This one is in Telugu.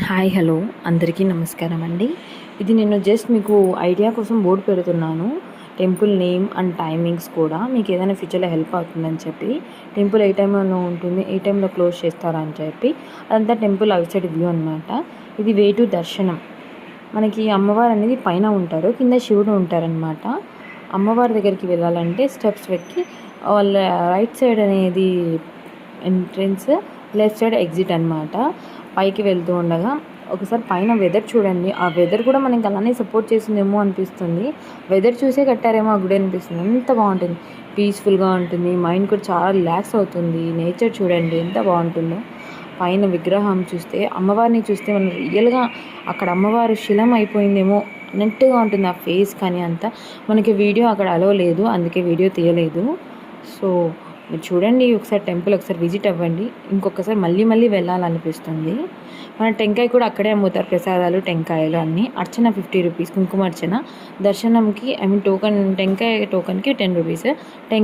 హాయ్ హలో అందరికీ నమస్కారం అండి. ఇది నేను జస్ట్ మీకు ఐడియా కోసం బోర్డు పెడుతున్నాను. టెంపుల్ నేమ్ అండ్ టైమింగ్స్ కూడా మీకు ఏదైనా ఫ్యూచర్లో హెల్ప్ అవుతుందని చెప్పి, టెంపుల్ ఏ టైంలో ఉంటుంది, ఏ టైంలో క్లోజ్ చేస్తారా అని చెప్పి, అదంతా టెంపుల్ అవుట్ సైడ్ వ్యూ అనమాట. ఇది వే టు దర్శనం. మనకి అమ్మవారు అనేది పైన ఉంటారు, కింద శివుడు ఉంటారనమాట. అమ్మవారి దగ్గరికి వెళ్ళాలంటే స్టెప్స్ ఎక్కి వాళ్ళ రైట్ సైడ్ అనేది ఎంట్రన్స్, లెఫ్ట్ సైడ్ ఎగ్జిట్ అనమాట. పైకి వెళ్తూ ఉండగా ఒకసారి పైన వెదర్ చూడండి. ఆ వెదర్ కూడా మనకి అలానే సపోర్ట్ చేసిందేమో అనిపిస్తుంది. వెదర్ చూసే కట్టారేమో ఆ గుడి అనిపిస్తుంది. ఎంత బాగుంటుంది, పీస్ఫుల్గా ఉంటుంది. మైండ్ కూడా చాలా రిలాక్స్ అవుతుంది. నేచర్ చూడండి ఎంత బాగుంటుందో. పైన విగ్రహం చూస్తే, అమ్మవారిని చూస్తే మనం రియల్గా అక్కడ అమ్మవారు శిలం అయిపోయిందేమో అన్నట్టుగా ఉంటుంది ఆ ఫేస్. కానీ అంతా మనకి వీడియో అక్కడ అలో లేదు, అందుకే వీడియో తీయలేదు. సో మీరు చూడండి, ఒకసారి టెంపుల్ ఒకసారి విజిట్ అవ్వండి. ఇంకొకసారి మళ్ళీ మళ్ళీ వెళ్ళాలనిపిస్తుంది. మన టెంకాయ కూడా అక్కడే అమ్ముతారు, ప్రసాదాలు టెంకాయలు అన్నీ. అర్చన 50 రూపీస్, కుంకుమ అర్చన. దర్శనంకి టోకన్, టెంకాయ టోకన్కి 10 రూపీస్.